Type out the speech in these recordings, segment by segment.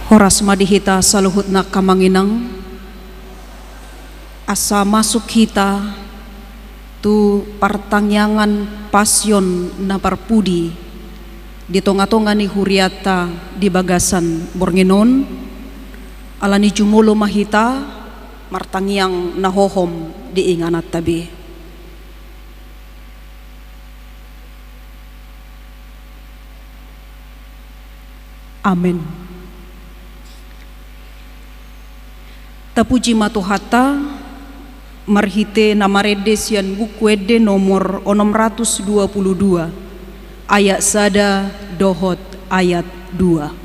Horas madihita saluhut na kamanginang asa masuk hita tu partangyangan pasyon na parpudi di tonga-tonga ni huriata di bagasan Bornginon alani jumulo mahita martangyang nahohom di inganat tabi. Amen. Tapuji matuhata marhite namaredes yan bukwede nomor 622 ayat sada dohot ayat 2.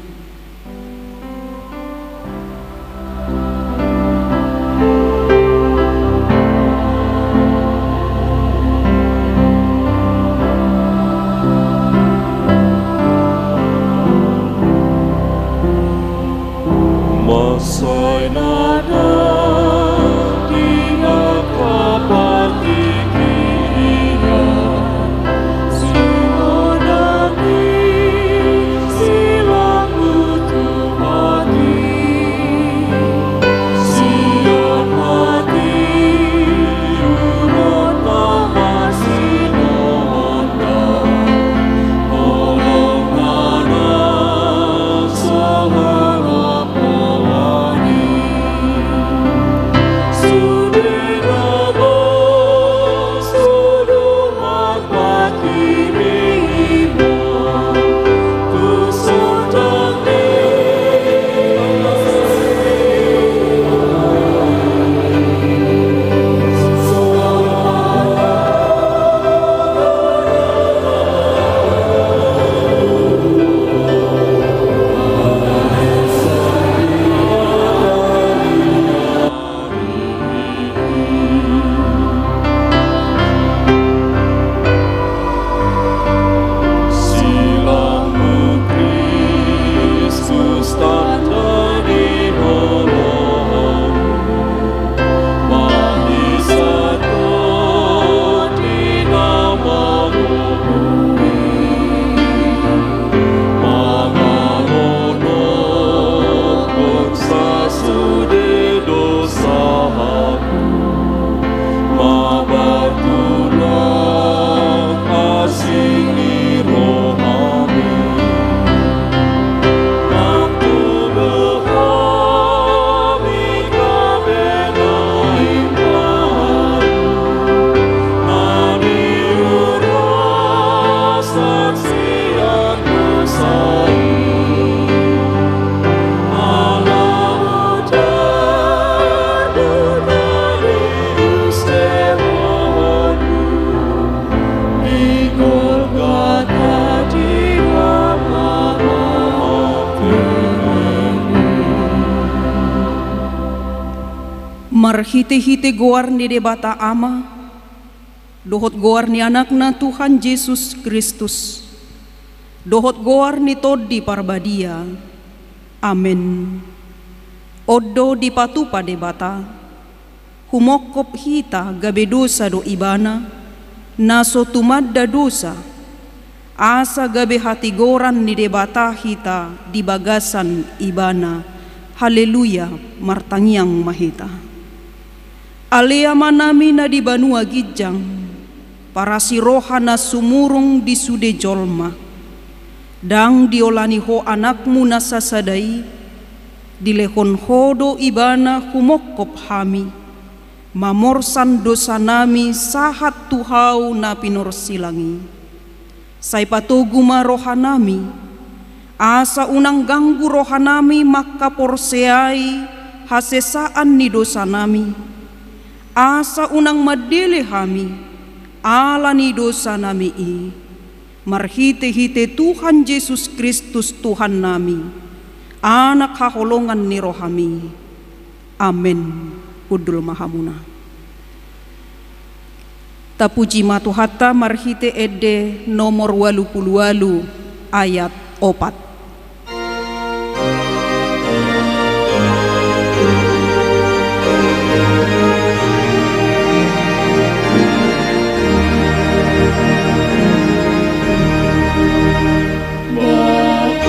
Marhite-hite goar ni debata ama, dohot goar ni anak na Tuhan Yesus Kristus, dohot goar ni todi parbadia. Amen. Odo di patupa debata, humokop hita gabe dosa do ibana, naso tumadda dosa, asa gabe hati goran ni debata hita di bagasan ibana. Haleluya, martangyang mahita. Alea manami na di banua gijang, para si rohana sumurung di sude jolma, dang diolani ho anakmu nasasadai, dilehon hodo ibana humokop hami, mamorsan dosa nami sahat tuhau na pinorsilangi. Sai patoguma rohanami, asa unang ganggu rohanami maka porseai hasesaan ni dosa nami. Asa unang madele hami, ala ni dosa nami i. Marhite-hite Tuhan Yesus Kristus Tuhan nami, anak haholongan ni rohami. Amen. Udul mahamuna. Tapuji matuhata marhite ede nomor 88 ayat 4. Maka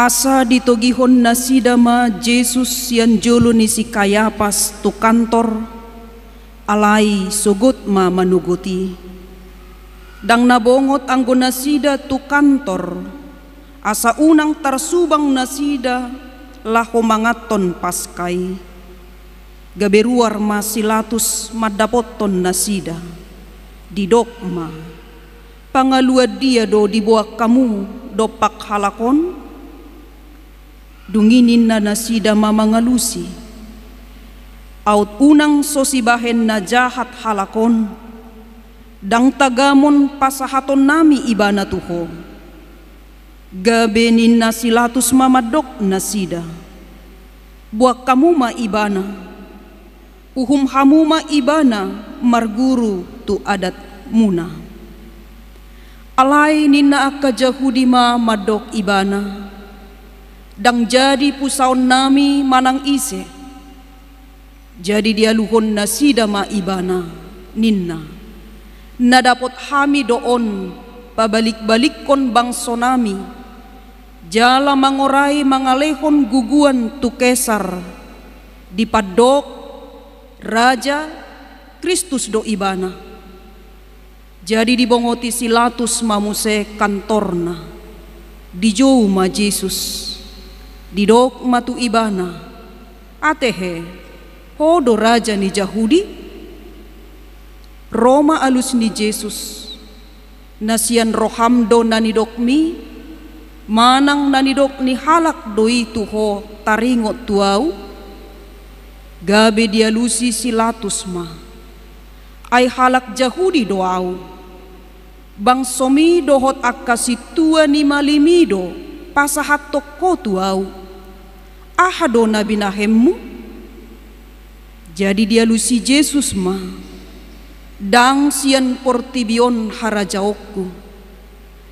Asa ditogihon na sidama Jesus yan jolo ni si Kayapas tu kantor, alay sugot ma manuguti. Dang nabongot ang gunasida tu kantor, asa unang tarsubang nasida laho mangaton paskay. Gaberuar masilatus madapoton nasida, didok ma. Pangaluad dia do dibuak kamu do pakhalakon, dunginin na nasida mamangalusi. Aut unang sosibahen na jahat halakon, dang tagamon pasahaton nami ibana tuho. Gabenin na silatus mamadok nasida, buak kamu ma ibana, uhum hamu ma ibana marguru tu adat muna. Alay nina akka Jahudi ma madok ibana, dang jadi pusaon nami manang ise. Jadi dia luhon nasida ma ibana ninna, nadapot hami doon pabalik-balik kon bangso nami, jala mangorai mangalehon guguan tu kesar, dipadok raja Kristus do ibana. Jadi dibongoti silatus mamuse kantorna, dijou ma Jesus, didok matu ibana, atehe hodo raja ni Jahudi. Roma alus ni Jesus, nasian rohamdo nanidok mi, manang nanidok ni halak doi tuho taringot tuau. Gabe dialusi silatus ma, ay halak Jahudi doau, bang somi dohot akasitua ni malimido pasahat toko tuau, ahado na binahemmu. Jadi dia lusi Jesus ma, dang sian portibion harajaokku,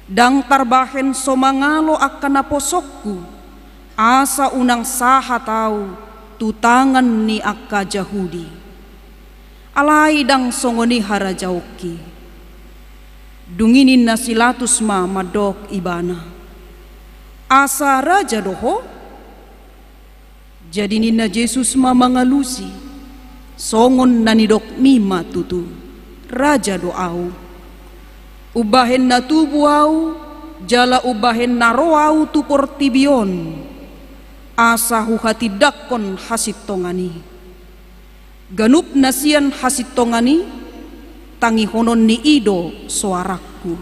dang tarbahen somangalo akan naposokku, asa unang saha tau tutangan ni akka Jahudi. Alay dang songoni harajaoki, dunginin na silatus ma madok ibana, asa raja doho. Jadi nina Jesus ma mangalusi, songon nanidok mima tutu, raja doau. Ubahen na tubuau, jala ubahen na roau tu portibion, asa huhatidakon hasit tongani. Ganup nasian hasit tongani, tangihonon ni ido suaraku.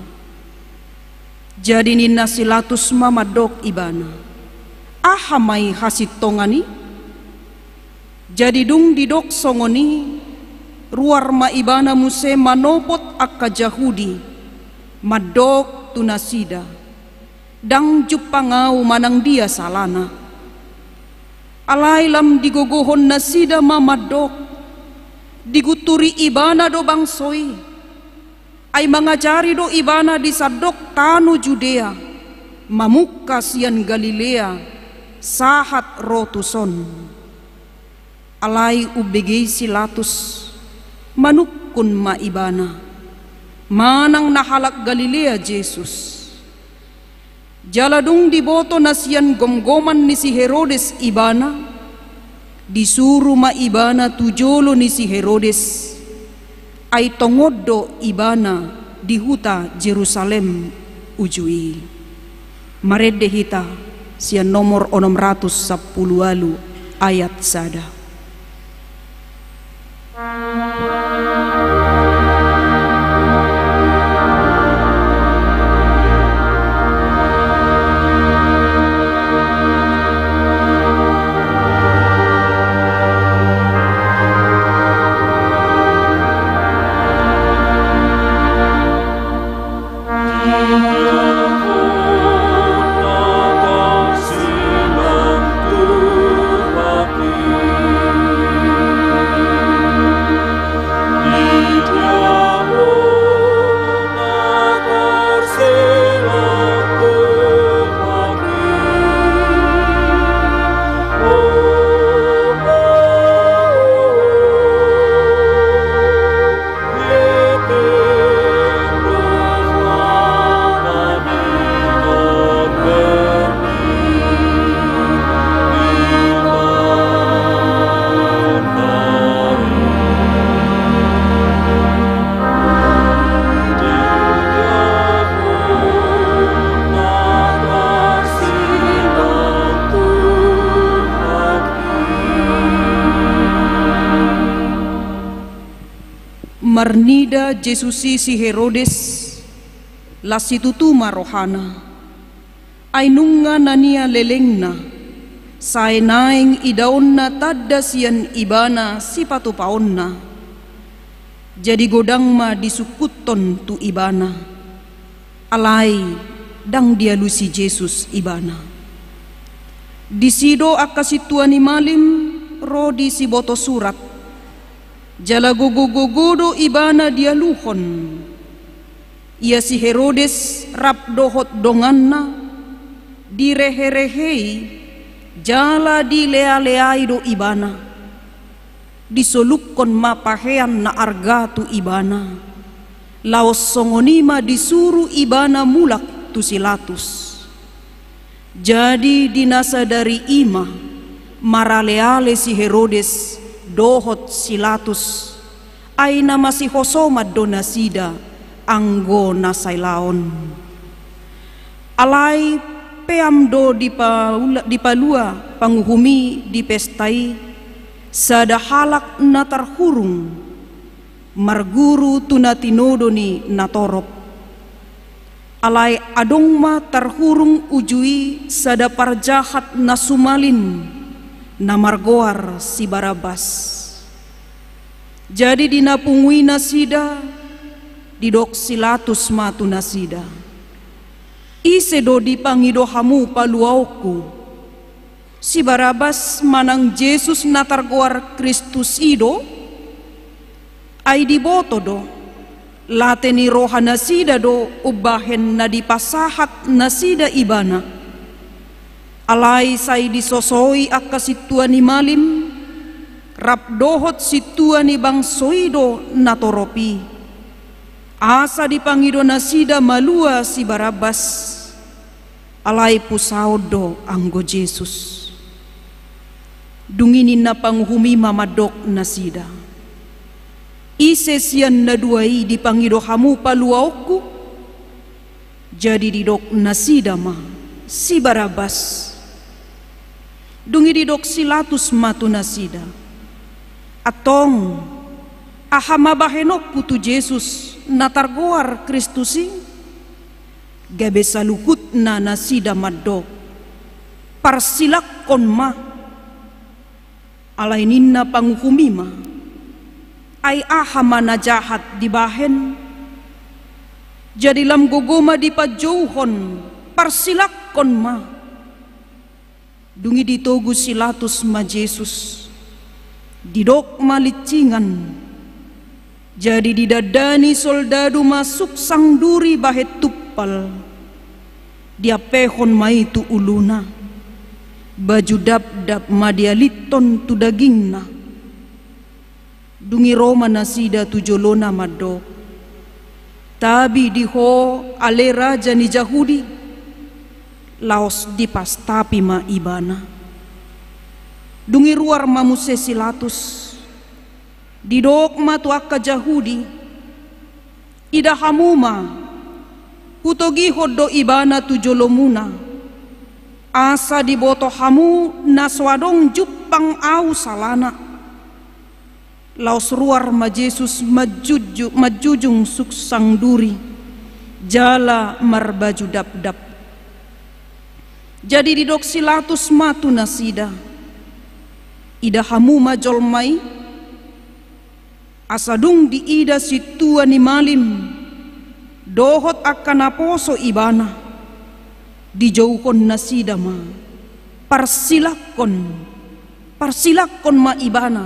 Jadi nina silatus mamadok ibana, ahamai hasit tongani. Jadi dung didok songoni, ruar ma ibana muse manopot akka Jahudi, madok tunasida, dang jupangau manang dia salana. Alay lam digogohon nasida mamadok, diguturi ibana do bangsoi, ay mangajari do ibana di sadok tanu Judea, mamukka sian Galilea, sahat rotuson. Alay ubegay silatus, manukun ma ibana, manang nahalak Galilea Jesus. Jaladung diboto na sian gomgoman ni si Herodes ibana, disuruh ma ibana tujolo ni si Herodes, ay tongodo ibana di huta Jerusalem ujui. Marede hita sian nomor 610 ayat sada. Silang tu rapi marnida Jesusi si Herodes lasitutuma rohana ainunga nania lelengna say naing idaonna tadda sian ibana si patupaonna jadi godangma disukuton tu ibana alai dang dia lusi Jesus ibana disido akasituani malim rodi si boto surat jala gogogogodo ibana dia luhon ia si Herodes rap dohot donganna direhe-rehei jala dilea-leai do ibana disolukon mapahean na arga tu ibana laos songonima disuruh ibana mulak tu silatus jadi dinasa dari ima maraleale si Herodes dohot silatus aina masih hosomad donasida anggo nasailaon alai peamdo dipalua panguhumi dipestai sada halak natarhurung marguru tunatinodoni natorop alai adongma tarhurung ujui sada parjahat nasumalin namargoar si Barabas jadi dinapungui nasida didok silatus matu nasida isedo dipangido hamu paluauku si Barabas manang Jesus natargoar Kristus ido ay diboto do lateni roha nasida do ubahen na dipasahat nasida ibana alai say disosoi akasituan ni malim rap dohot situan ni bangsoido natoropi asa dipangido nasida malua si Barabas alai pusaudo anggo Jesus dunginin na panghumi mamadok nasida ise sian na duai dipangido hamu paluauku jadi didok nasida ma si Barabas dungi didok silatus matu nasida atong ahama bahenok putu Jesus natargoar Kristusi gabe salukut na nasida madok parsilak kon ma alainin na panguhumima ay ahama na jahat dibahen jadi lam gogoma dipajauhon parsilak kon ma dungi ditogu silatus ma Jesus didok malicingan jadi didadani soldadu masuk sang duri bahet tupal dia pehon maitu uluna baju dap-dap madialiton tu dagingna dungi Roma nasida tu jolona madok tabi diho ale raja ni Jahudi laos dipastapi ma ibana dungi ruar mamuse silatus didok matu akka Jahudi ida hamuma hutogi hoddo ibana tu jolomuna asa diboto hamu naswadong jupang au salana laos ruar ma Jesus majujung suksang duri jala marbaju dap-dap jadi didok silatus matu nasida ida hamu majolmai asadung di ida situa ni malim dohot akan aposo ibana dijauhon nasida ma parsilakon ma ibana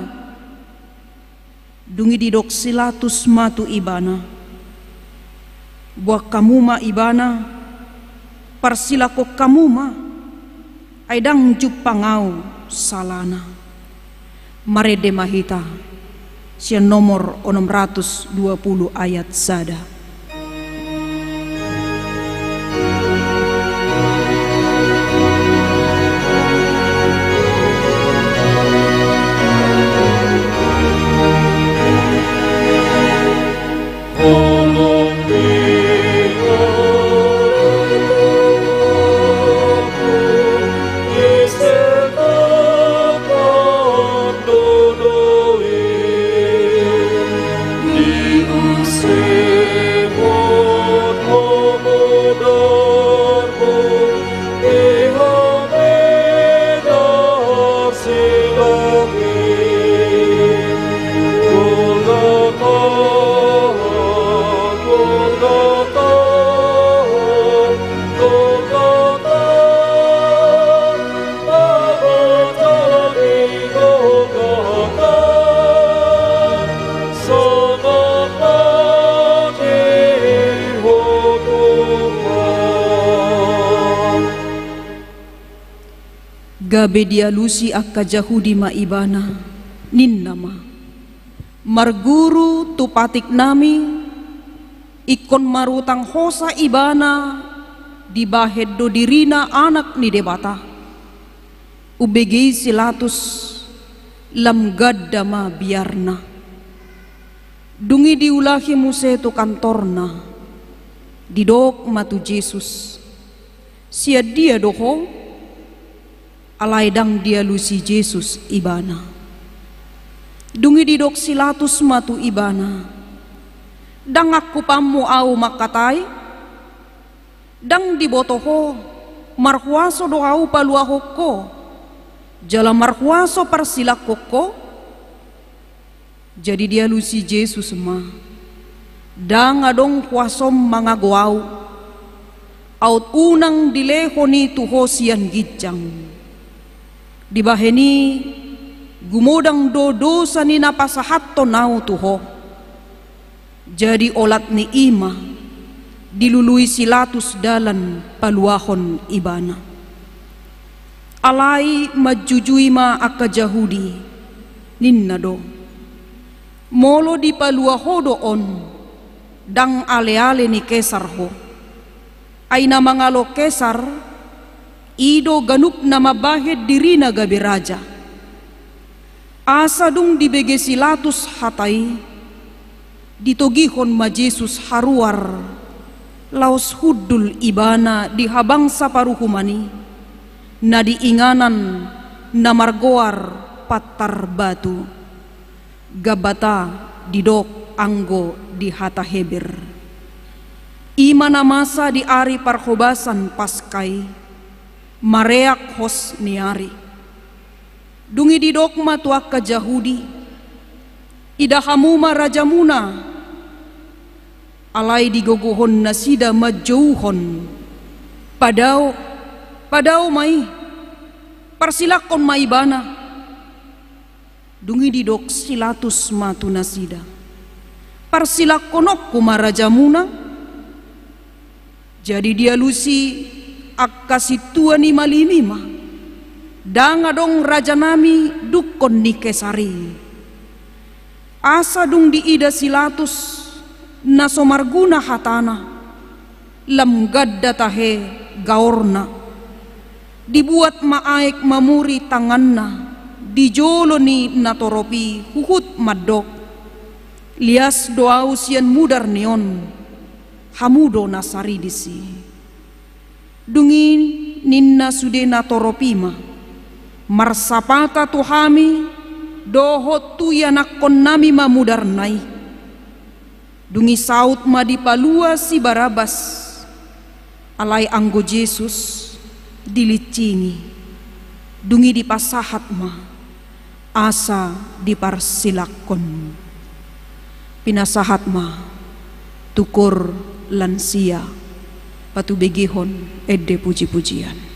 dungi didok silatus matu ibana buah kamu ma ibana parsilako kamu ma aidang jupangau salana marede mahita sian nomor 620 ayat sada. Di Gabe dia lusi akka Jahudi ma ibana ninnama marguru tupatik nami ikon marutang hosa ibana di bahed do dirina anak ni debata ubegi silatus lam gaddama biarna dungi diulahi musetu kantorna didok matu Jesus sia dia doho alaidang dia lusi Jesus ibana dungi didok silatus matu ibana dang aku pamu au makatai dang dibotoho marhuaso do au paluahoko jala marhuaso parsilakoko jadi dia lusi Jesus ma dang adong kuasom mangagoau aut unang dilehoni tuho sian gijang dibaheni gumodang dosa ni napasahat to nau tuho jadi olat ni ima dilului silatus dalan paluahon ibana alai majujui ma akka Jahudi ninna do molo di paluahodo on dang ale-ale ni Kesar ho aina mangalo Kesar ido ganup nama bahed dirina gabe raja asa dung dibege silatus hatai ditogihon ma Jesus haruar laos hudul ibana di habangsa paruhumani na diinganan na margoar patar batu gabata didok anggo di hata heber imana masa di ari parhobasan paskai mareak hos niari dungi didok matuak ka Jahudi idahamuma rajamuna alai digogohon nasida majauhon padao mai parsilakon mai bana dungi didok silatus matu nasida parsilakonok kuma rajamuna jadi dia lusi akka situa ni malinima danga dong raja nami dukon ni Kesari asa dung diida silatus na somarguna hatana lam gadda tahe gaorna dibuat maaik mamuri tanganna dijolo ni natoropi huhut madok lias doau sian mudar neon hamudo nasari disi dungi ninna sudena toropima marsapata tuhami dohot tu yanakon nami mamudar nai dungi saut madipalua si Barabas alai anggo Jesus dilicingi dungi dipasahat ma asa diparsilakon pinasahat ma tukur lansia patu begihon edde puji-pujian.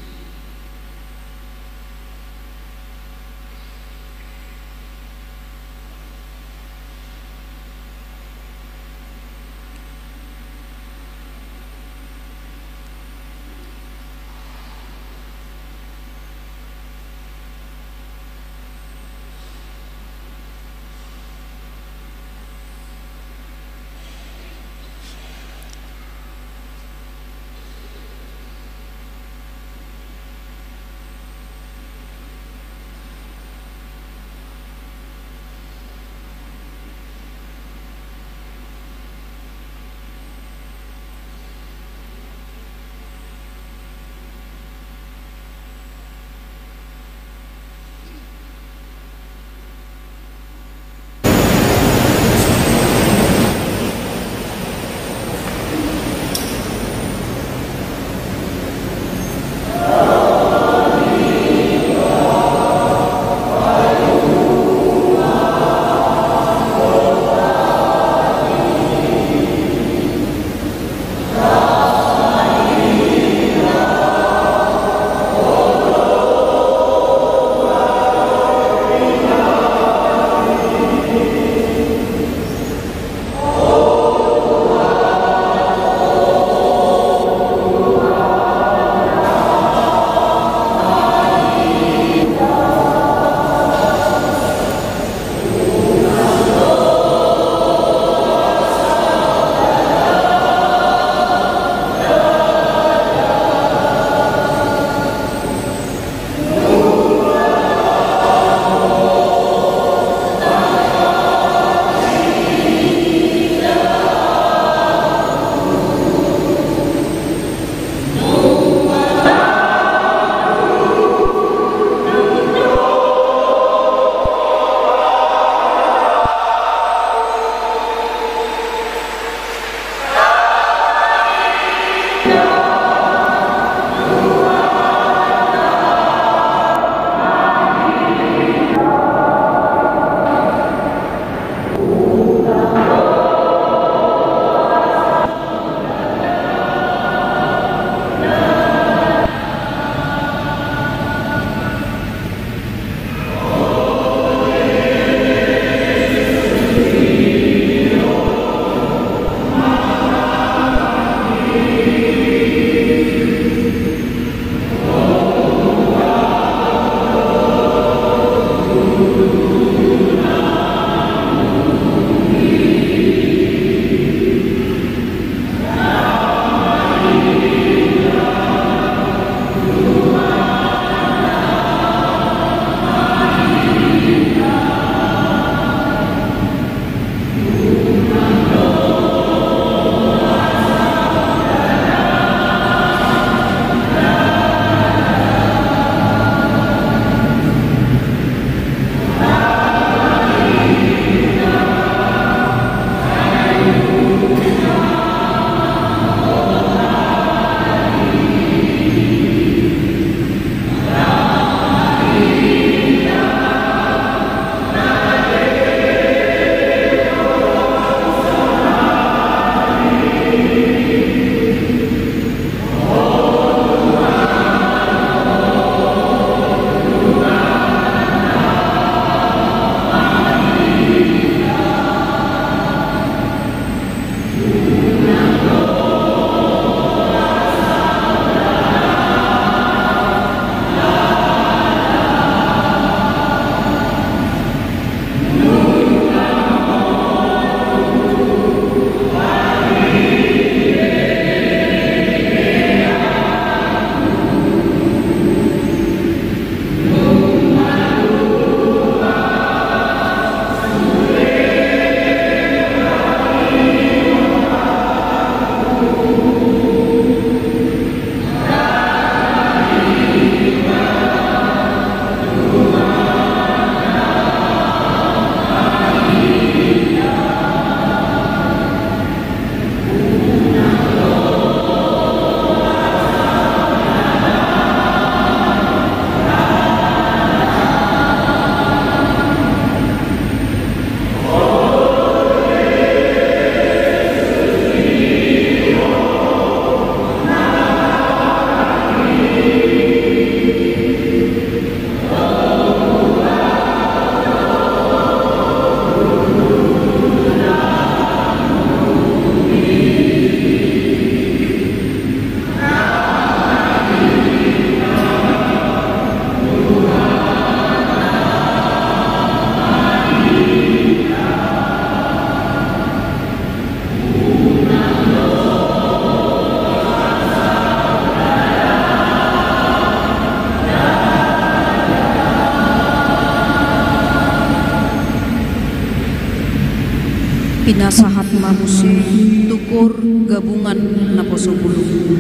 Pinasahat mamuse tukur gabungan na posobulong.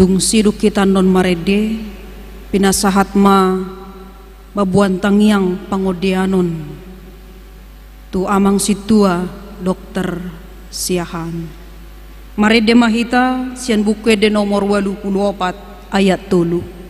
dung siduk kita non marede pinasahat ma babuantang yang pangodianon tu amang situa dokter siahan marede mahita sian buku de nomor 84 ayat 3.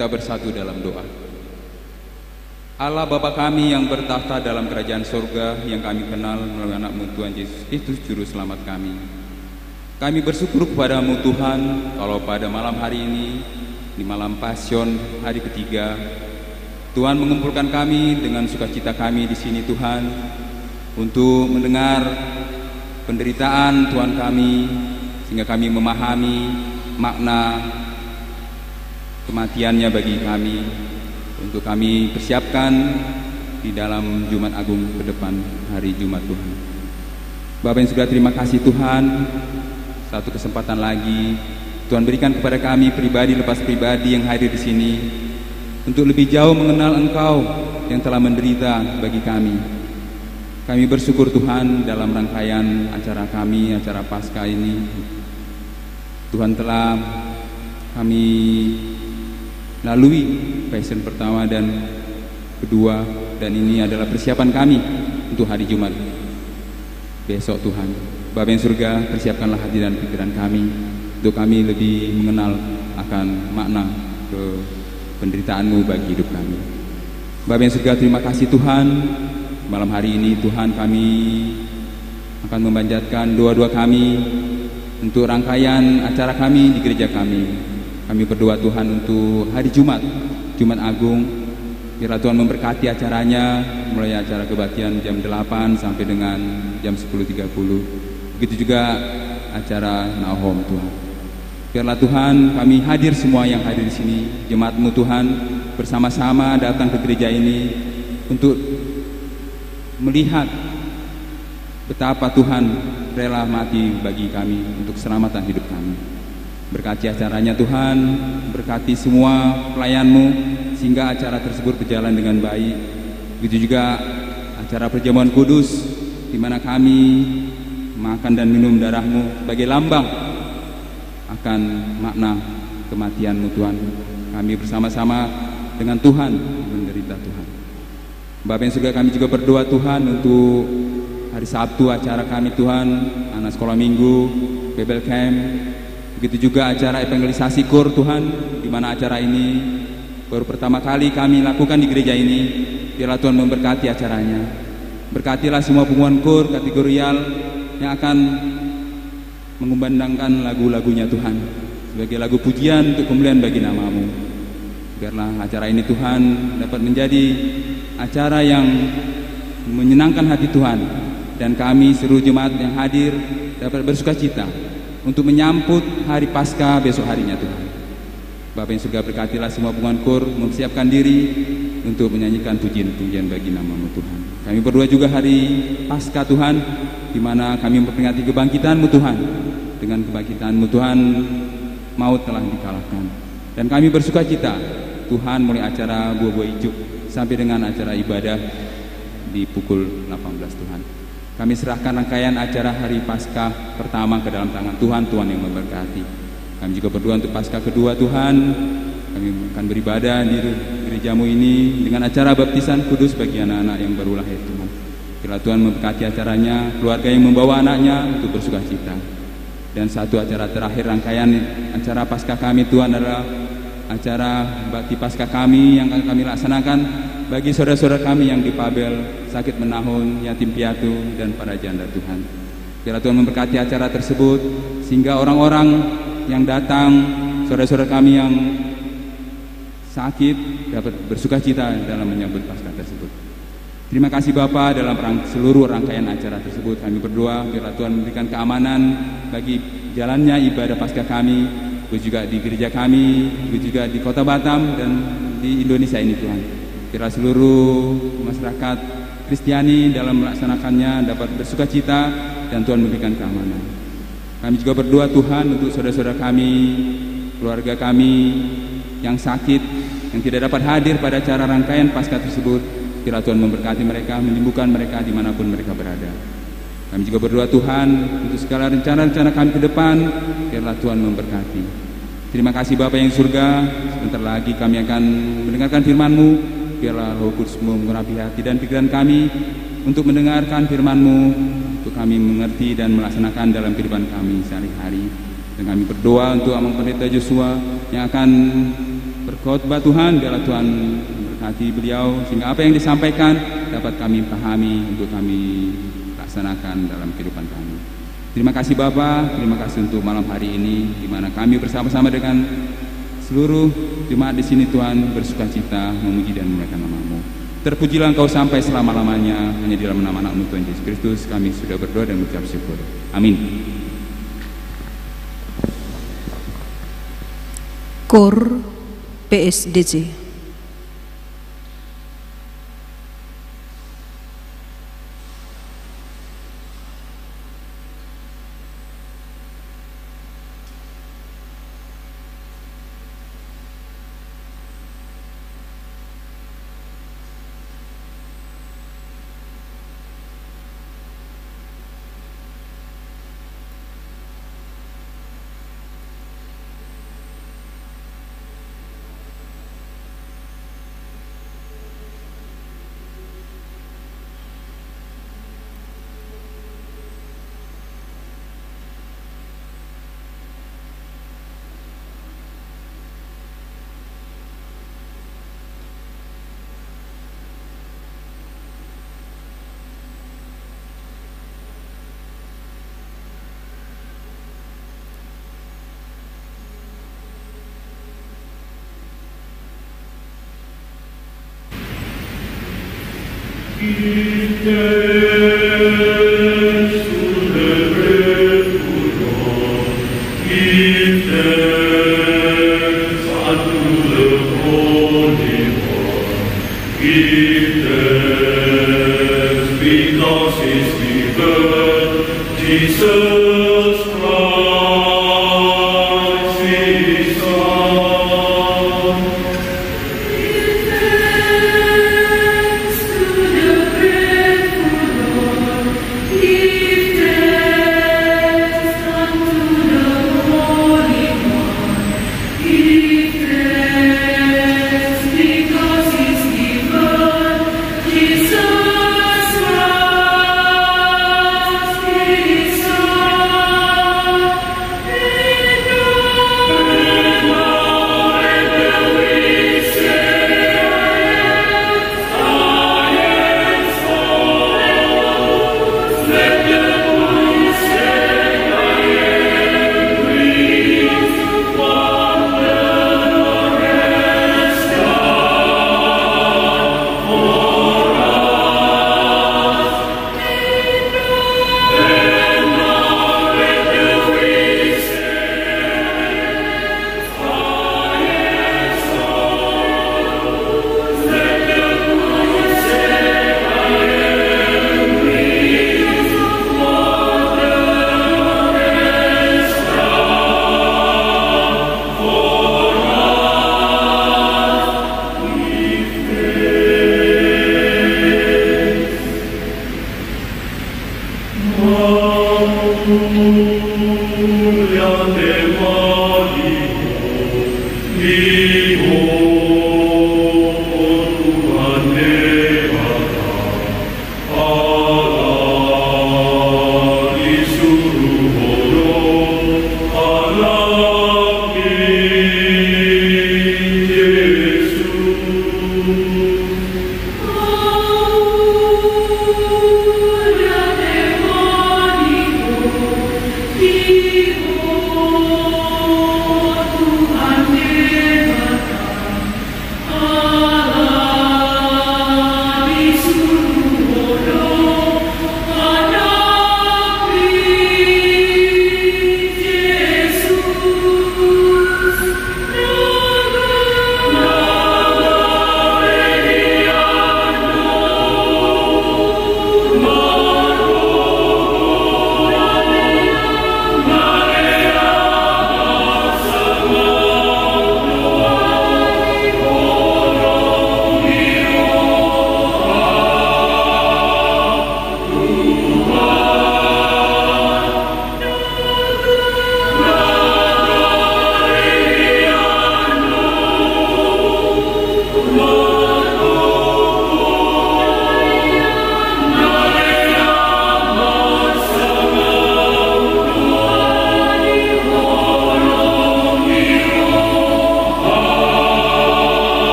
kita bersatu dalam doa. Allah Bapa kami yang bertahta dalam kerajaan surga, yang kami kenal melalui anak-Mu Tuhan Yesus Kristus Juru Selamat kami. Kami bersyukur kepada-Mu Tuhan, kalau pada malam hari ini, di malam Pasion hari ketiga, Tuhan mengumpulkan kami dengan sukacita kami di sini Tuhan, untuk mendengar penderitaan Tuhan kami, sehingga kami memahami makna kematiannya bagi kami, untuk kami persiapkan di dalam Jumat Agung ke depan, hari Jumat Tuhan. Bapak yang surga, terima kasih Tuhan, satu kesempatan lagi Tuhan berikan kepada kami pribadi lepas pribadi yang hadir di sini, untuk lebih jauh mengenal Engkau yang telah menderita bagi kami. Kami bersyukur Tuhan dalam rangkaian acara kami, acara Paskah ini, Tuhan telah kami lalui Passion pertama dan kedua, dan ini adalah persiapan kami untuk hari Jumat besok Tuhan. Bapa yang surga, persiapkanlah hati dan pikiran kami, untuk kami lebih mengenal akan makna penderitaan-Mu bagi hidup kami. Bapa yang surga, terima kasih Tuhan. Malam hari ini Tuhan, kami akan memanjatkan doa-doa kami untuk rangkaian acara kami di gereja kami. Kami berdoa Tuhan untuk hari Jumat Agung. Biarlah Tuhan memberkati acaranya, mulai acara kebaktian jam 8 sampai dengan jam 10.30. Begitu juga acara Nahom Tuhan. Biarlah Tuhan, kami hadir semua yang hadir di sini, jemaat-Mu Tuhan, bersama-sama datang ke gereja ini untuk melihat betapa Tuhan rela mati bagi kami untuk keselamatan hidup kami. Berkati acaranya Tuhan, berkati semua pelayan-Mu, sehingga acara tersebut berjalan dengan baik. Begitu juga acara perjamuan kudus, di mana kami makan dan minum darah-Mu sebagai lambang akan makna kematian-Mu Tuhan. Kami bersama-sama dengan Tuhan menderita Tuhan. Bapa yang surga, kami juga berdoa Tuhan untuk hari Sabtu acara kami Tuhan, anak sekolah minggu, Bible Camp. Begitu juga acara evangelisasi KUR Tuhan, di mana acara ini baru pertama kali kami lakukan di gereja ini. Biarlah Tuhan memberkati acaranya. Berkatilah semua pengumuman KUR kategorial yang akan mengumandangkan lagu-lagunya Tuhan sebagai lagu pujian untuk kemuliaan bagi nama-Mu. Biarlah acara ini Tuhan dapat menjadi acara yang menyenangkan hati Tuhan, dan kami seluruh jemaat yang hadir dapat bersukacita untuk menyambut hari Paskah besok harinya Tuhan. Bapa yang surga, berkatilah semua pengumuman KUR mempersiapkan diri untuk menyanyikan pujian-pujian bagi nama-Mu Tuhan. Kami berdoa juga hari Paskah Tuhan, di mana kami memperingati kebangkitan-Mu Tuhan. Dengan kebangkitan-Mu Tuhan, maut telah dikalahkan. Dan kami bersukacita Tuhan, mulai acara buah-buah hijau sampai dengan acara ibadah di pukul 18 Tuhan. Kami serahkan rangkaian acara hari Paskah pertama ke dalam tangan Tuhan, Tuhan yang memberkati. Kami juga berdoa untuk Paskah kedua Tuhan. Kami akan beribadah di gereja-Mu ini dengan acara baptisan kudus bagi anak-anak yang baru lahir Tuhan. Biarlah Tuhan memberkati acaranya, keluarga yang membawa anaknya untuk bersukacita. Dan satu acara terakhir rangkaian acara Paskah kami Tuhan adalah acara bakti Paskah kami yang akan kami laksanakan bagi saudara-saudara kami yang di Pabel, sakit menahun, yatim piatu, dan para janda Tuhan. Biarlah Tuhan memberkati acara tersebut, sehingga orang-orang yang datang, saudara-saudara kami yang sakit, dapat bersukacita dalam menyambut Paskah tersebut. Terima kasih Bapa, dalam seluruh rangkaian acara tersebut kami berdoa, biarlah Tuhan memberikan keamanan bagi jalannya ibadah Paskah kami, juga di gereja kami, juga di Kota Batam dan di Indonesia ini Tuhan. Biarlah seluruh masyarakat Kristiani dalam melaksanakannya dapat bersukacita dan Tuhan memberikan keamanan. Kami juga berdoa Tuhan untuk saudara-saudara kami, keluarga kami yang sakit, yang tidak dapat hadir pada acara rangkaian Paskah tersebut. Biarlah Tuhan memberkati mereka, menyembuhkan mereka dimanapun mereka berada. Kami juga berdoa Tuhan untuk segala rencana-rencana kami ke depan, biarlah Tuhan memberkati. Terima kasih Bapa yang surga, sebentar lagi kami akan mendengarkan firman-Mu. Biarlah Roh Kudus-Mu mengurapi hati dan pikiran kami untuk mendengarkan firman-Mu, untuk kami mengerti dan melaksanakan dalam kehidupan kami sehari-hari. Dan kami berdoa untuk Amang Pendeta Joshua yang akan berkhotbah Tuhan, biarlah Tuhan memberkati beliau sehingga apa yang disampaikan dapat kami pahami untuk kami laksanakan dalam kehidupan kami. Terima kasih Bapa, terima kasih untuk malam hari ini di mana kami bersama-sama dengan seluruh jemaat di sini Tuhan bersukacita memuji dan memuliakan nama-Mu. Terpujilah Engkau sampai selama-lamanya, hanya di dalam nama anak-Mu Tuhan Yesus Kristus kami sudah berdoa dan mengucap syukur. Amin. KOR PSDC.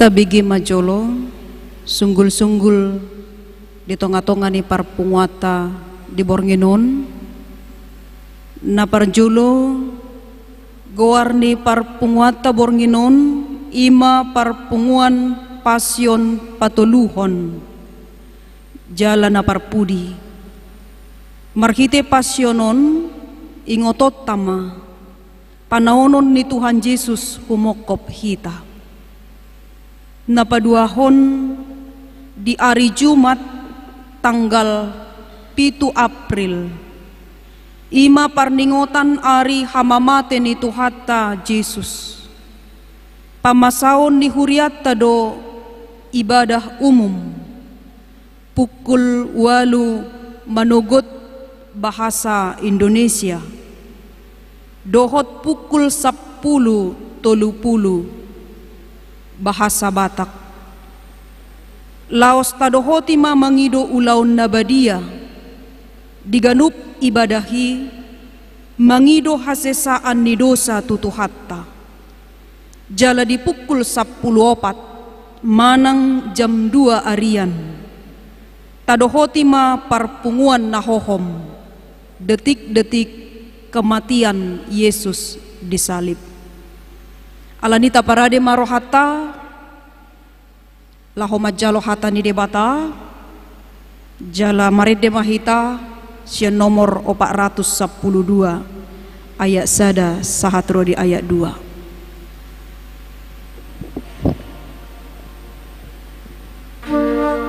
Kita bigi majolo sunggul-sunggul di tonga-tonga ni parpunguata di Bornginon na parjulo goar ni parpunguata Bornginon ima parpunguan pasyon patuluhon jala na parpudi marhite pasyonon ingotot tama panaonon ni Tuhan Yesus humokop hita napaduahon di hari Jumat tanggal 7 April ima parningotan ari hamamate ni Tuhata Yesus pamasaon ni huriata do ibadah umum pukul 8 manugot bahasa Indonesia dohot pukul 10:30 bahasa Batak laos tadohoti ma mangido ulaon nabadia diganup ibadahi mangido hasesaan ni dosa tutuhatta jala di pukul 10:04 manang jam 2 arian tadohoti ma parpunguan nahohom detik-detik kematian Yesus disalib alanita parade marohata lahomajalo hata ni debata jala marede mahita sia nomor 412 ayat sada sahatro di ayat 2. Di dalam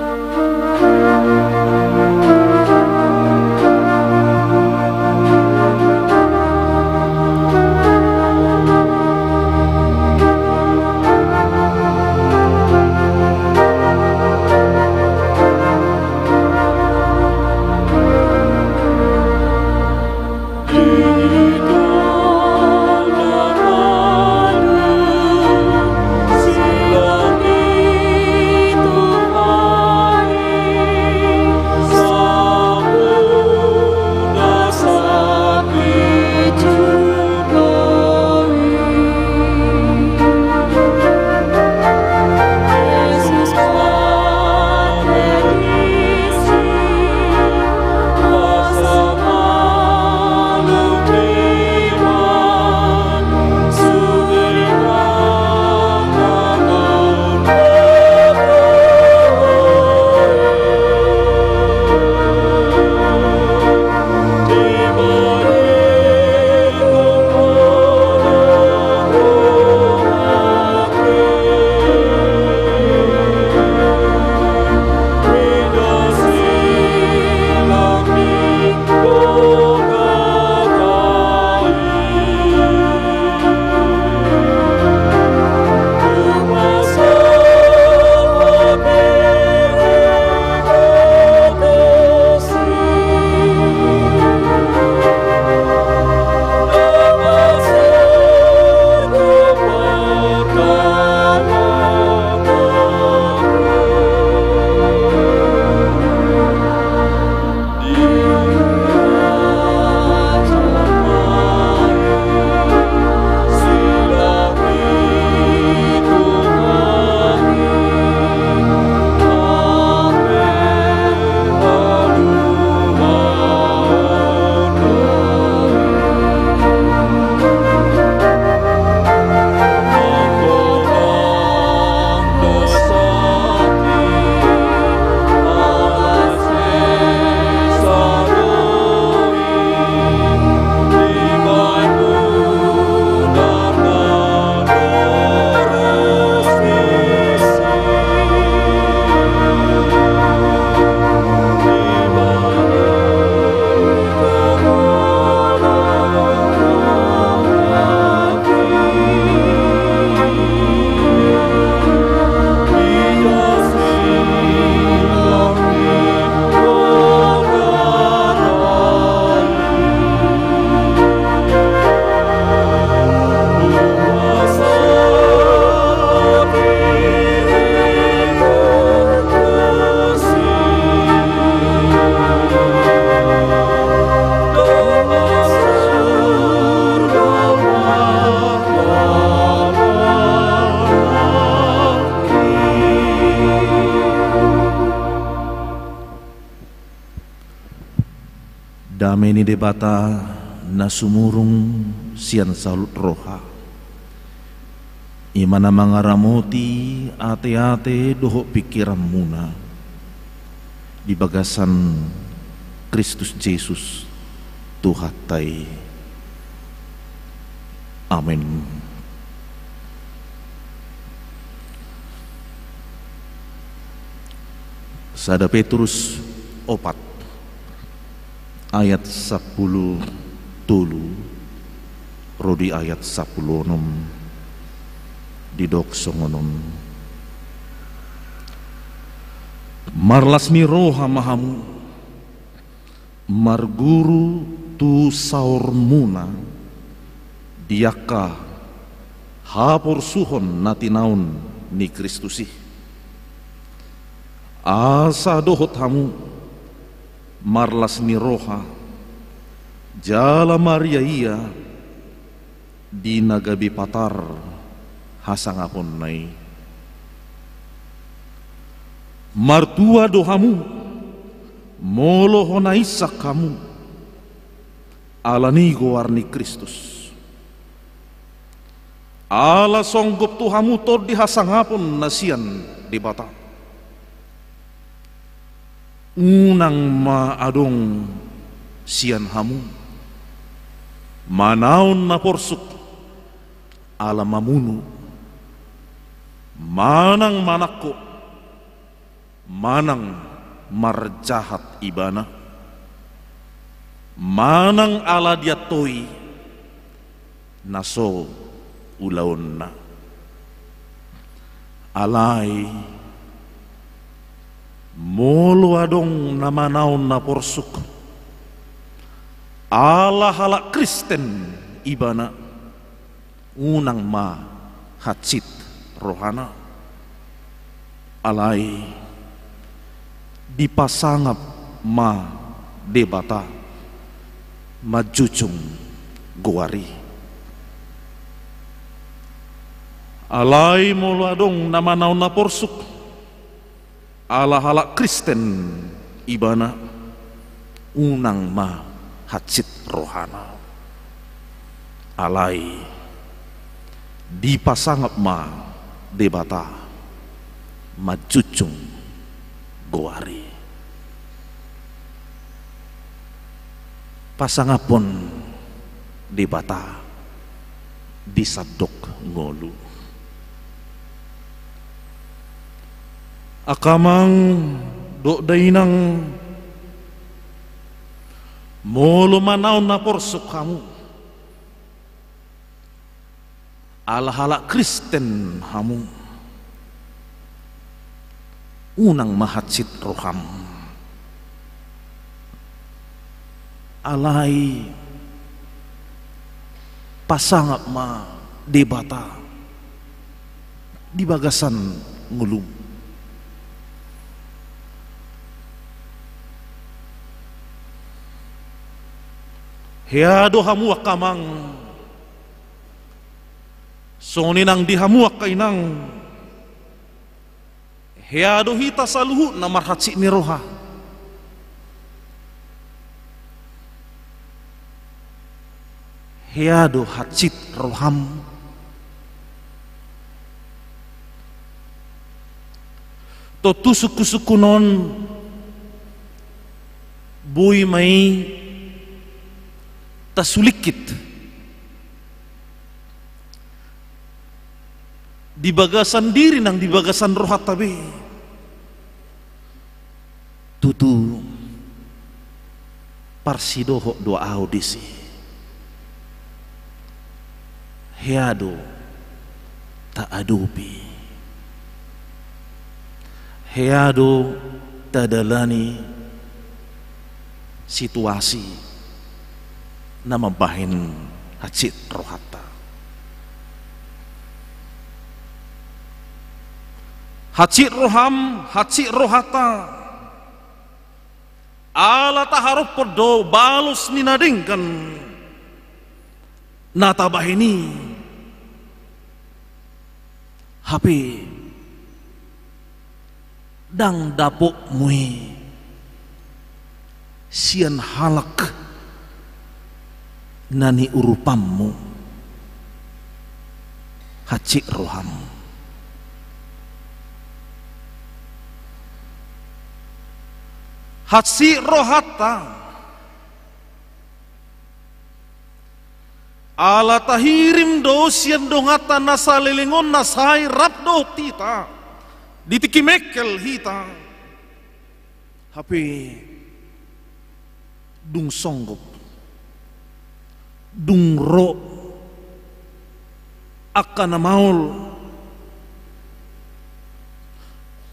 damai ni debata na sumurung sian salut roha. Imana mangaramoti ate-ate doho pikiran muna di bagasan Kristus Yesus Tuhatai. Amin. Sada Petrus 4 ayat 10 tulu rodi ayat 10 didok songonon. Marlasmi roha mahamu marguru tu saur muna diaka hapor suhon natinaun ni Kristusi asa dohot hamu marlasmi roha jala Maria iya di nagabi patar hasangapon nai martua dohamu molo honaisa kamu alani goarni Kristus ala songgop tuhamu tod di hasangapon nasian di bata unang maadong sian hamu manaon na porsuk ala mamunu manang manako manang marjahat ibana manang ala diatoi naso ulaon na alai molo adong namanaon na porsuk ala halak Kristen ibana unang ma hatsit rohana alai dipasangap ma debata majucung guari alai molo adong namanaon na porsuk ala halak Kristen ibana unang ma hatsit rohana alai dipasangap ma debata majucung goari pasangapon debata disadok ngolu akamang dok dainang molo manaon na porsuk kamu ala halak Kristen hamu unang mahatsit roham alai pasangap ma debata di bagasan ngulung heado hamuak kamang soninang dihamuak kainang heado hita saluhu na marhatsi ni roha heado hatsit roham to tusuk-sukunon buy may tasulikit di bagasan diri nang di bagasan rohat tabi tutu parsidoho doa audisi heado ta adupi heado tadalani situasi na mabahin hatsit rohata hatsit roham hatsit rohata ala taharuf perdo balus ninadingkan natabahini hape dang dapok mui sian halak nani urupammu haci roham. Haci rohata ala tahirim dosian dongata nasalelengon nasai rabdo tita ditikimekel hita hape dung songgop dung ro akana maul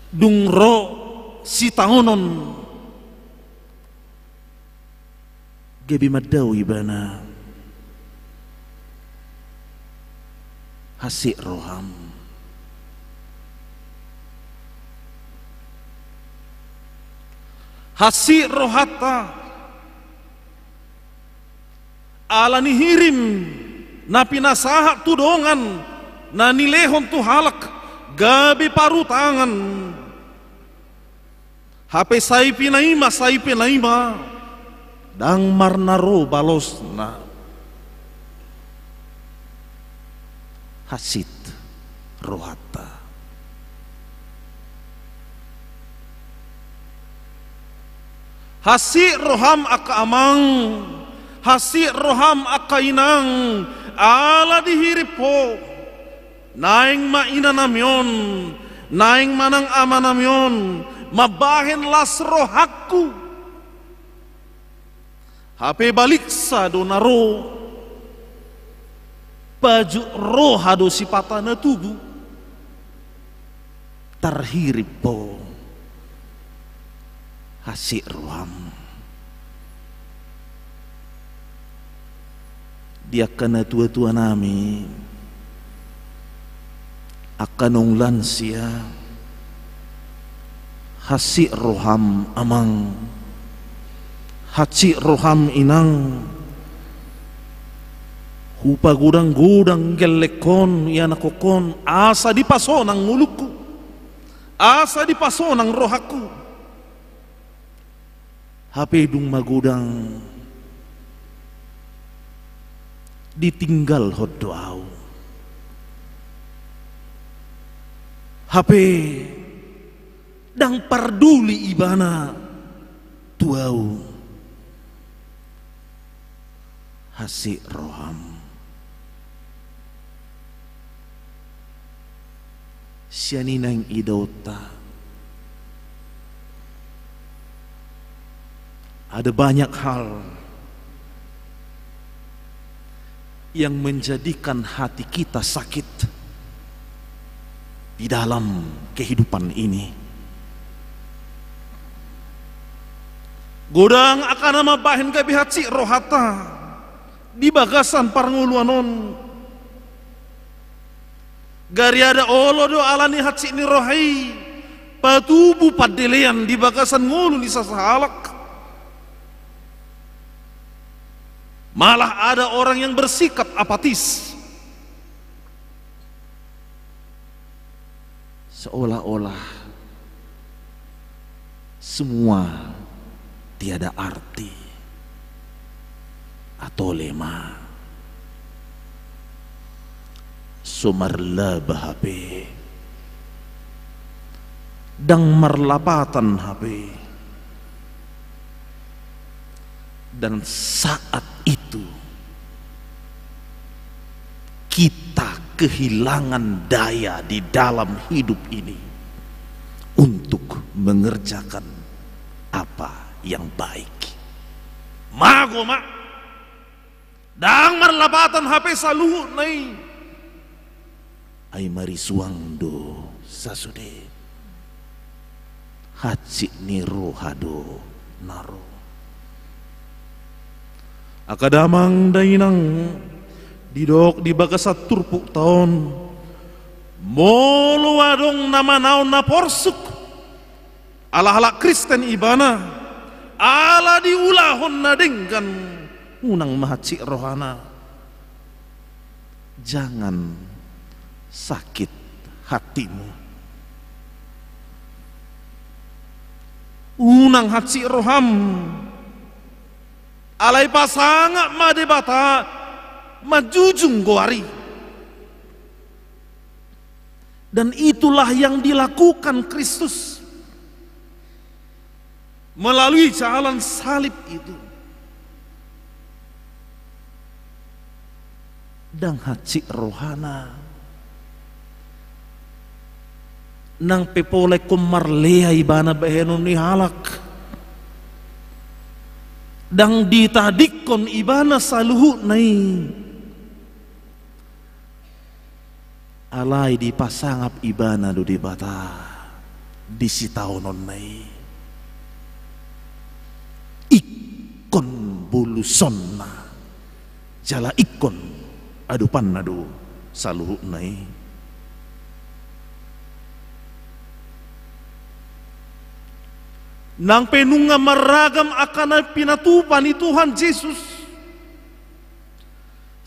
dung ro sitangonon gebi madau ibana hasik roham. Hasik rohata ala nihirim na pinasaha tudongan na nilehon tu halak gabi parutangan hape sai pinaima dang marnaro balos na hasit rohata. Hasik roham aka amang, hasik roham aka inang, ala dihiripo, naing maina namyon, naing manang ama namyon, mabahen las rohaku, hape balik sa donaro, baju rohado sipatana tubuh, terhiripo. Hasik roham dia kena tua-tua nami akan lansia hasik roham amang hasik roham inang hupa gudang-gudang gelekon yana kokon asa dipaso nang nguluku asa dipaso nang rohaku hape dung magudang ditinggal hot doau hape dang parduli ibana tuau hasik roham sianinang idota. Ada banyak hal yang menjadikan hati kita sakit di dalam kehidupan ini. Godang akan nama bahin gabi haci rohata di bagasan parnguluanon. Gari ada olo do alani haci ni rohai patubu padelean di bagasan ngulu ni sasahalak. Malah ada orang yang bersikap apatis, seolah-olah semua tiada arti atau lema. Sumarla bahape dang marlapatan hape. Dan saat itu kita kehilangan daya di dalam hidup ini untuk mengerjakan apa yang baik. Mago mak, dang marlapatan HP saluhu nai, ay marisuangdo sasude, haci ni rohado naro. Akadamang dainang didok di bagasat turpuk tahun molo wadong nama naon na porsuk ala Kristen ibana ala diulahon na denggan unang mahaci rohana. Jangan sakit hatimu, unang haci roham alai pasanga madebata majujung goari. Dan itulah yang dilakukan Kristus melalui jalan salib itu. Dan haci rohana nang pepole kumarlea ibana behenu ni halak dang ditadikon ibana saluhu nai alai dipasangap ibana do dibata disitaunon nai ikon bulusonna jala ikon adupan nadu saluhu nai. Nang penunga meragam akan pinatupan ni Tuhan Yesus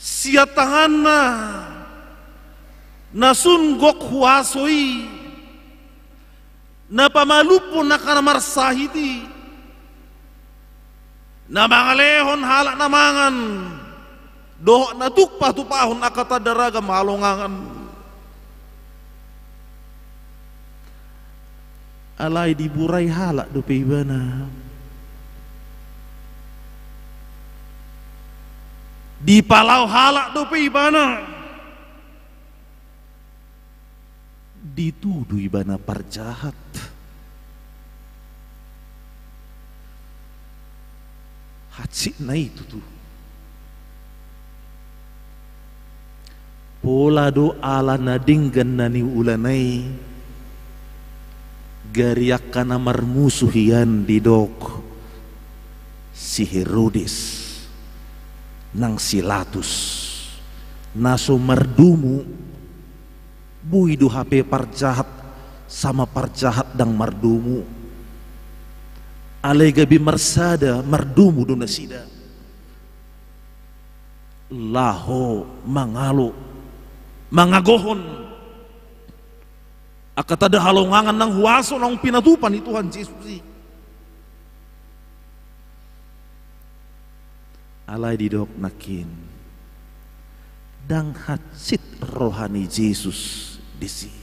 sia tahana nasun gok huasoi na pamalupon akan marsahiti na mangalehon halak namangan doh na tukpah-tupahon akata daragam halongangan alai diburai halak do peibana dipalau halak do peibana dituduh ibana parjahat hatsik na itu tuh pola do ala nadinggan nani ulanai gariakana marmusuhian didok si Herodes nang Silatus naso mardumu buidu HP parjahat sama parjahat dang mardumu alai gabi marsada mardumu do nasida laho mangalo mangagohon akatada halongangan nang huaso nang pinatupan ni Tuhan Yesus. Alai didok nakin dang hatsit rohani Yesus disi.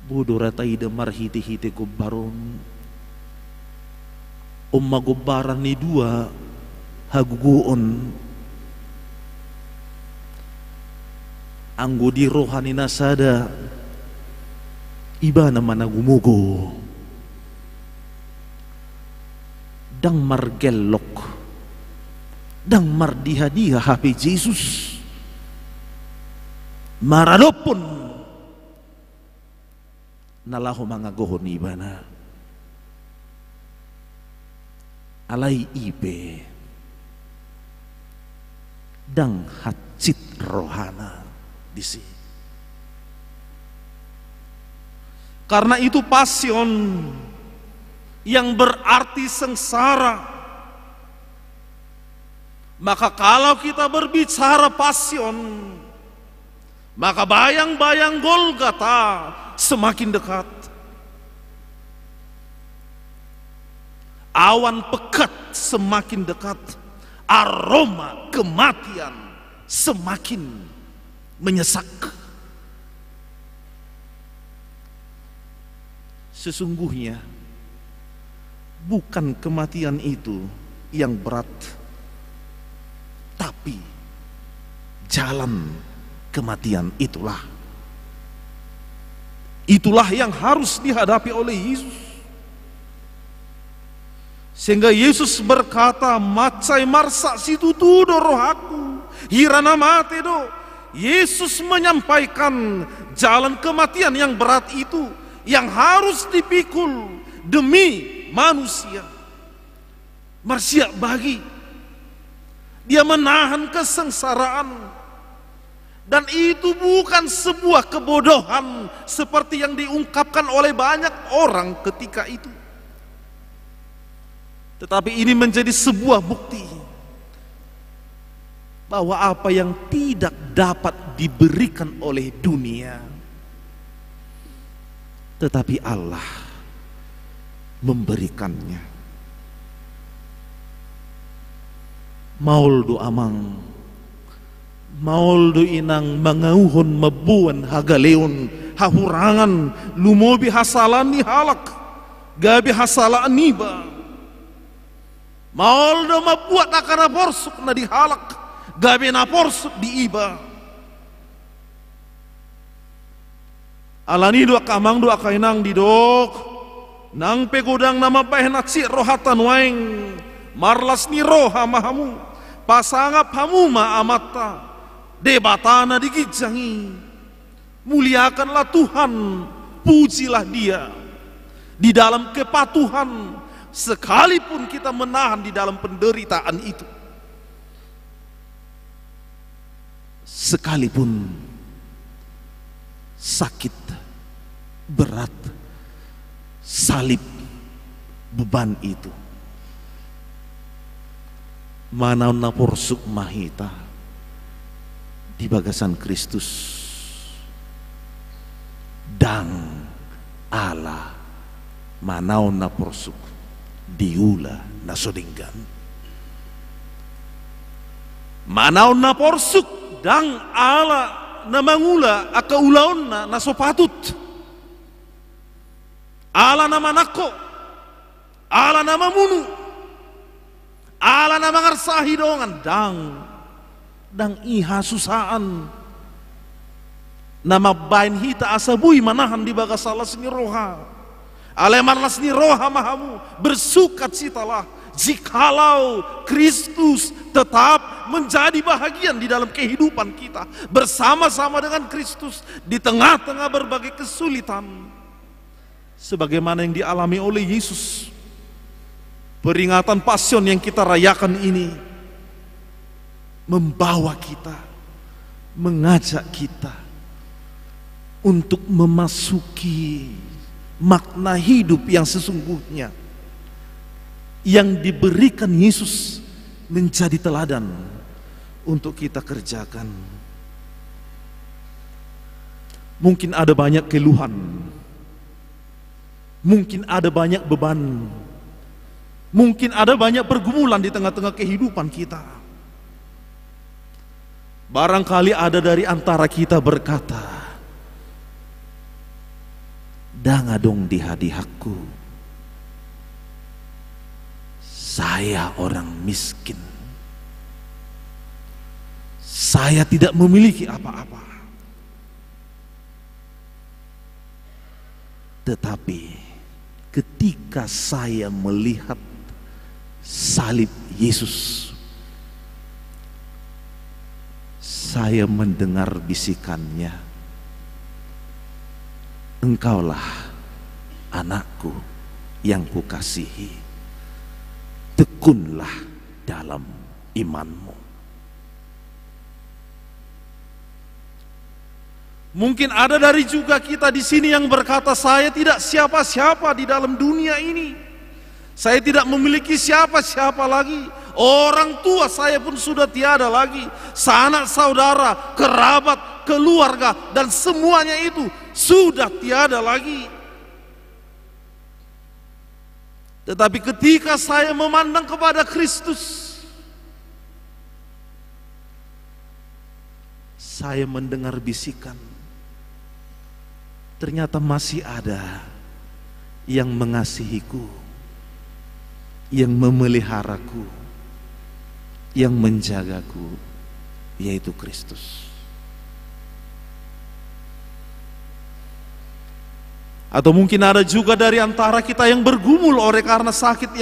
Budurata ida marhiti-hiti gubbaron umma gubbaran ni dua haguguon anggo di rohani nasada iba naman nagumugo dang margelok dang mardiha-diha hape Jesus maradopon nalaho mga gohon ibana alai ibe dang hatsit rohana disi. Karena itu pasion yang berarti sengsara. Maka kalau kita berbicara pasion, maka bayang-bayang Golgota semakin dekat. Awan pekat semakin dekat. Aroma kematian semakin menyesak. Sesungguhnya bukan kematian itu yang berat, tapi jalan kematian itulah yang harus dihadapi oleh Yesus. Sehingga Yesus berkata, "Macai marsa situ tudo rohaku, hirana mate do." Yesus menyampaikan jalan kematian yang berat itu yang harus dipikul demi manusia. Manusia bagi dia menahan kesengsaraan, dan itu bukan sebuah kebodohan seperti yang diungkapkan oleh banyak orang ketika itu. Tetapi ini menjadi sebuah bukti bahwa apa yang tidak dapat diberikan oleh dunia, tetapi Allah memberikannya. maul do amang, maul do inang mangauhon mabuan hagaleon hahurangan lumobi hasalan ni halak gabi hasalaan niba, maul do mabuat akana porsuk na di halak gabi na porsuk di iba. Alani do akamang do akainang di dok nang pegodang nama bahenat si rohatan waing marlas ni roha mahamu pasangap hamu ma amata debatana digijangi, muliakanlah Tuhan, pujilah Dia di dalam kepatuhan sekalipun kita menahan di dalam penderitaan itu, sekalipun sakit berat salib beban itu. Mana naporsuk mahita di bagasan Kristus dang ala manau naporsuk diula nasodinggan, manau naporsuk dang ala namangula akaulaon na nasopatut, ala nama nako, ala nama munu, ala nama ngarsahi dongan dang iha susaan nama bain hita asabui manahan di bagasalas ni roha alemarlas ni roha mahamu bersukat citalah jikalau Kristus tetap menjadi bahagian di dalam kehidupan kita bersama-sama dengan Kristus di tengah-tengah berbagai kesulitan sebagaimana yang dialami oleh Yesus. Peringatan pasion yang kita rayakan ini membawa kita, mengajak kita untuk memasuki makna hidup yang sesungguhnya yang diberikan Yesus menjadi teladan untuk kita kerjakan. Mungkin ada banyak keluhan, mungkin ada banyak beban, mungkin ada banyak pergumulan di tengah-tengah kehidupan kita. Barangkali ada dari antara kita berkata, "Danga dong di hadiahku, saya orang miskin, saya tidak memiliki apa-apa." Tetapi ketika saya melihat salib Yesus, saya mendengar bisikannya, "Engkaulah anakku yang kukasihi, tekunlah dalam imanmu." Mungkin ada dari juga kita di sini yang berkata, "Saya tidak siapa-siapa di dalam dunia ini. Saya tidak memiliki siapa-siapa lagi. Orang tua saya pun sudah tiada lagi. Sanak saudara, kerabat, keluarga, dan semuanya itu sudah tiada lagi." Tetapi ketika saya memandang kepada Kristus, saya mendengar bisikan, ternyata masih ada yang mengasihiku, yang memeliharaku, yang menjagaku, yaitu Kristus. Atau mungkin ada juga dari antara kita yang bergumul oleh karena sakit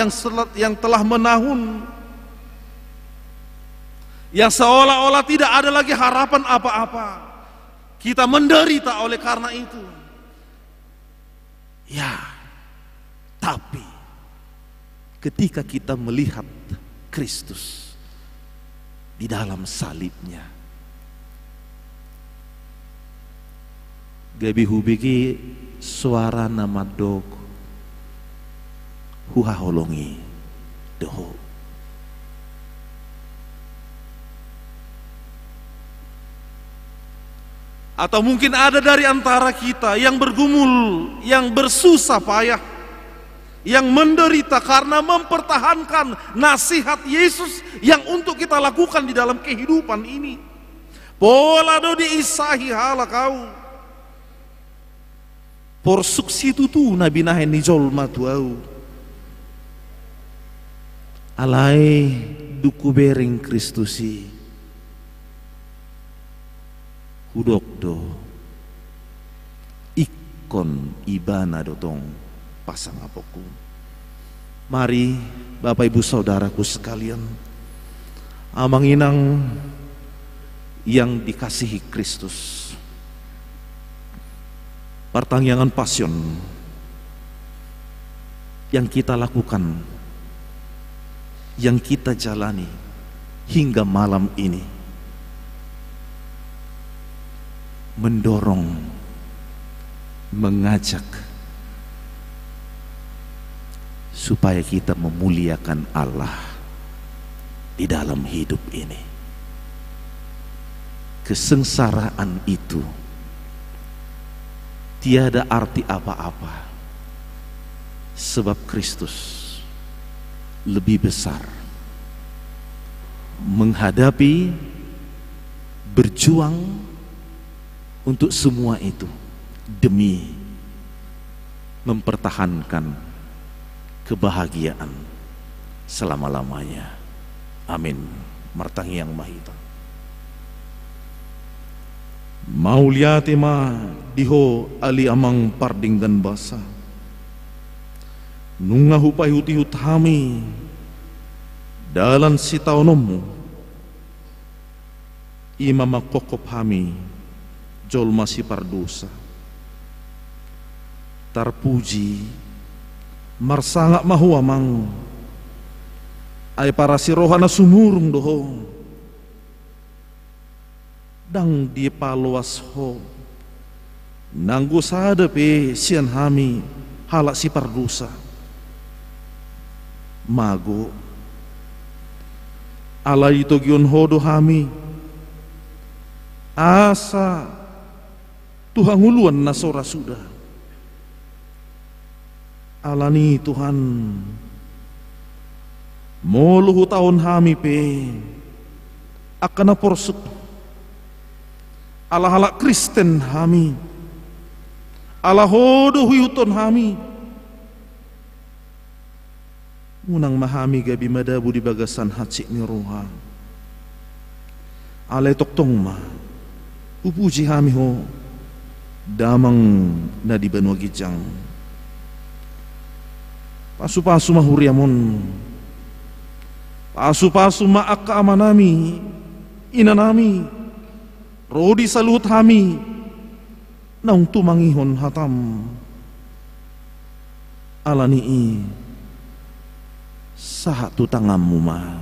yang telah menahun, yang seolah-olah tidak ada lagi harapan apa-apa. Kita menderita oleh karena itu. Ya, tapi ketika kita melihat Kristus di dalam salibnya, gabi hubiki suara nama dog huhaholongi doho. Atau mungkin ada dari antara kita yang bergumul, yang bersusah payah, yang menderita karena mempertahankan nasihat Yesus yang untuk kita lakukan di dalam kehidupan ini. Pola do diisahi hala kau. Por suksitu tu nabi nahen ni jolma tuau. Alai duku bering Kristusi. Hudok do ikon ibana dotong pasang apoku. Mari Bapak Ibu Saudaraku sekalian, amang inang yang dikasihi Kristus, pertangyangan pasion yang kita lakukan, yang kita jalani hingga malam ini mendorong, mengajak supaya kita memuliakan Allah di dalam hidup ini. Kesengsaraan itu tiada arti apa-apa, sebab Kristus lebih besar menghadapi, berjuang untuk semua itu demi mempertahankan kebahagiaan selama-lamanya. Amin. Martangi yang mahita. Mauliati ma diho ali amang parding dan basa. Nunga hupai huti hutami dalan sitaunomu imama kokop hami jol masih pardosa. Tarpuji marsangak mahu amang ay para si rohana sumurung doho dang di paluas ho nanggu sadape sian hami halak si pardosa mago alay ito gion hodo hami asa Tuhan uluan nasora sudah alani Tuhan moluhu tahun hami pe akan porsuk ala halak Kristen hami ala hodo huyuton hami munang mahami gabi madabu di bagasan hati ni roha alay toktong ma upuji hami ho damang na di banwa gijang pasu-pasu mahuriamon pasu-pasu maaka amanami inanami rodi salut hami naung tumangihon hatam alanii saha tutangammu ma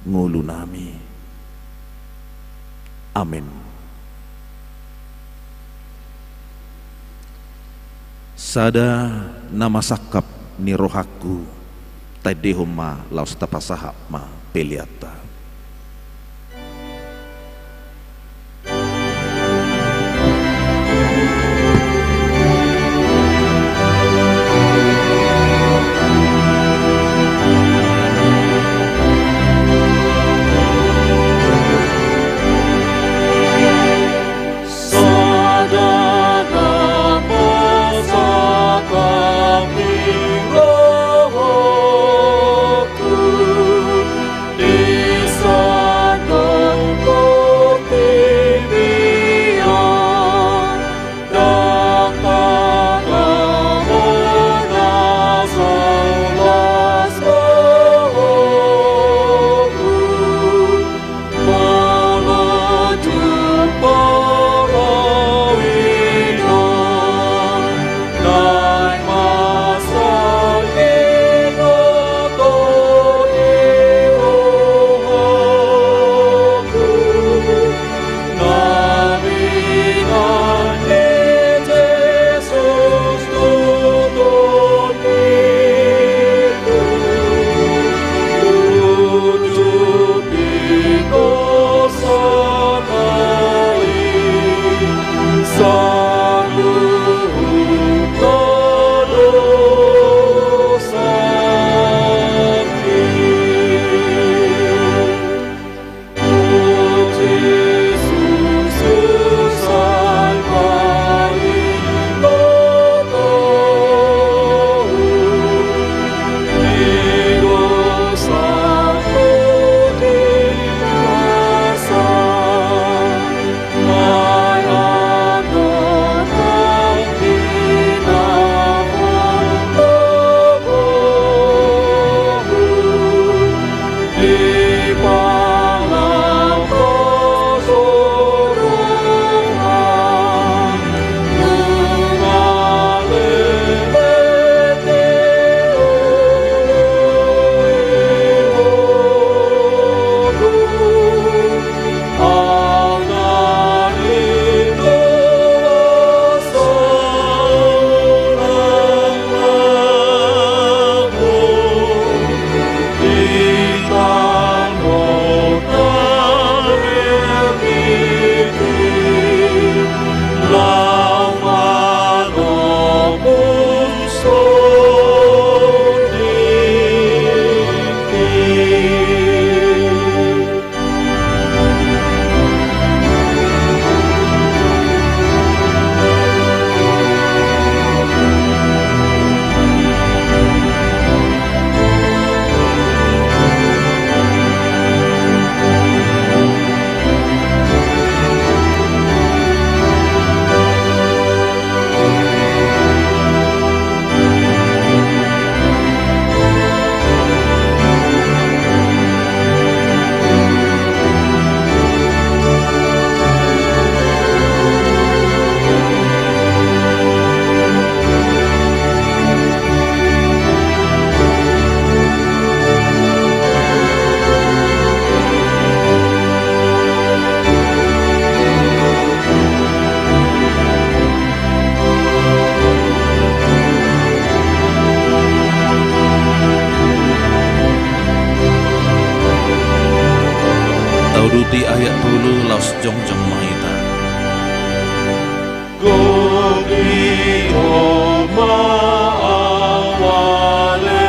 ngulu nami. Amin. Sada nama sakap ni rohaku tadehoma laus tapasahap ma peliata. Di di ayat dulu laus jongjong mahita. Gobi oma awale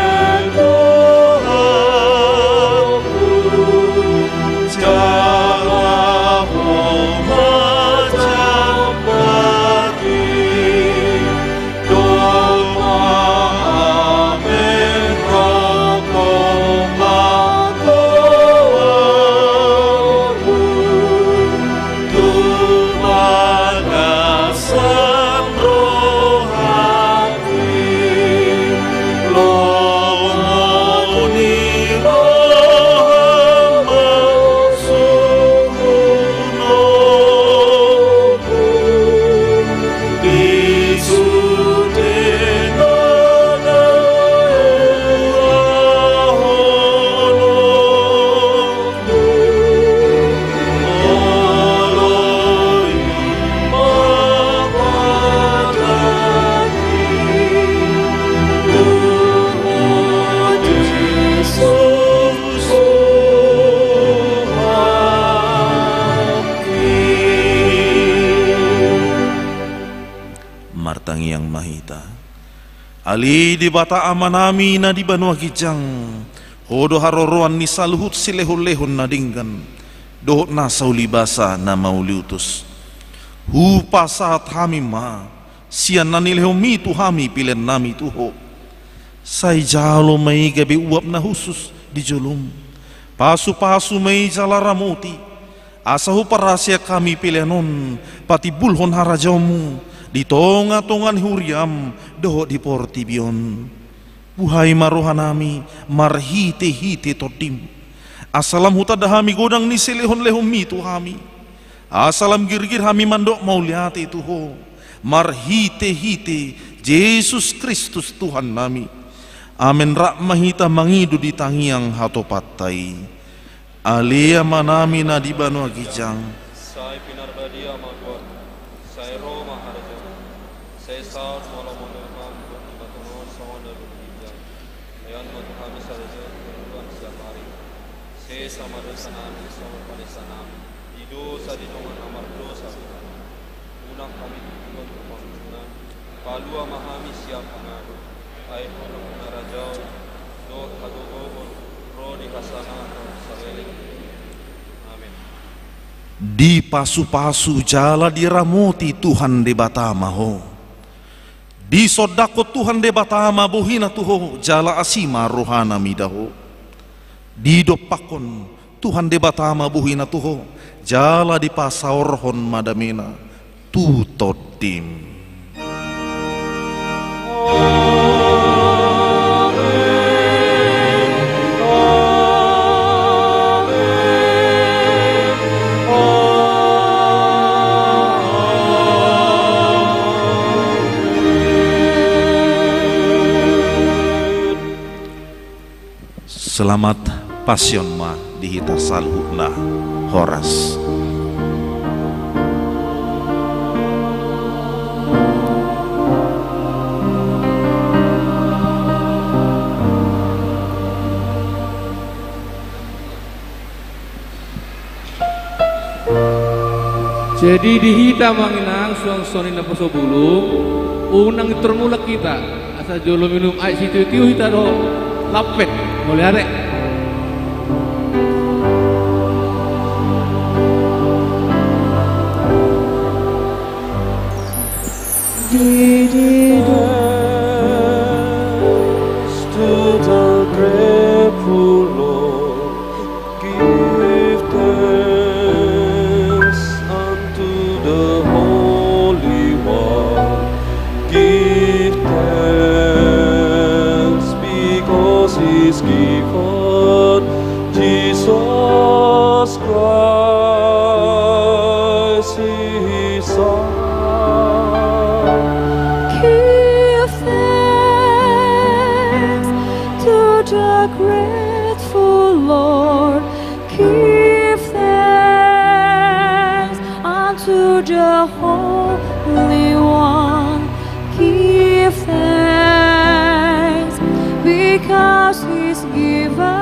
doaku, jala oma jambati, doa amin rokoma doaku, tumagasan rohani, lomoni rohama sukunoku, disudenana urahonoku, oloi mawadani, Tuhan Yesus Tuhan. Martangi yang mahita ali di bata amanami na di banua kijang hodo haroroan ni saluhut silehun-lehun na dinggan dohot na saulibasa na mauliutus hu pasat hami ma sian na nilehumi tu hami pilen nami tuho say jalo may gabi uap na husus di julum pasu-pasu may jalaramoti asahu parasya kami pilenon pati bulhon harajamu di tonga-tongan huriam doho di portibion buhay marohanami marhite-hite todim asalam hutadahami godang ni silehon-lehon mitu hami asalam girgir hami mandok mauliati tuho marhite-hite Yesus Kristus Tuhan nami amen rak mahita mangidu di tangiang hatopatai alia manami na di banua gijang Sai pinarbadia magwat, sai Roma harja, sai saat malam menerima batunon sonda berhijab, ayan matuhami sarja tuan siap hari, sai sama dosanam sama panisanam, ido sadi nongan amar dosa, unang kami tuan panguna, palua mahami siap angadu, ay honok narajau, do hagogo ro di kasana sarele. Amin. di pasu-pasu jala diramoti Tuhan de batama ho di sodako Tuhan de batama bohina tuho jala asima rohana midaho di dopakon Tuhan de batama bohina tuho jala di pasaorhon madamena tu totim Selamat pasion ma dihita salhuna horas. Jadi dihita manginang suang soni na paso bulung unang termulak kita asa jolo minum air situ tiu hita do lapet boleh arek To the grateful Lord, give thanks unto the Holy One. Give thanks because He's given Jesus Christ, His Son. Give thanks to the grateful Lord. Give thanks unto the Holy One. Give thanks because He's given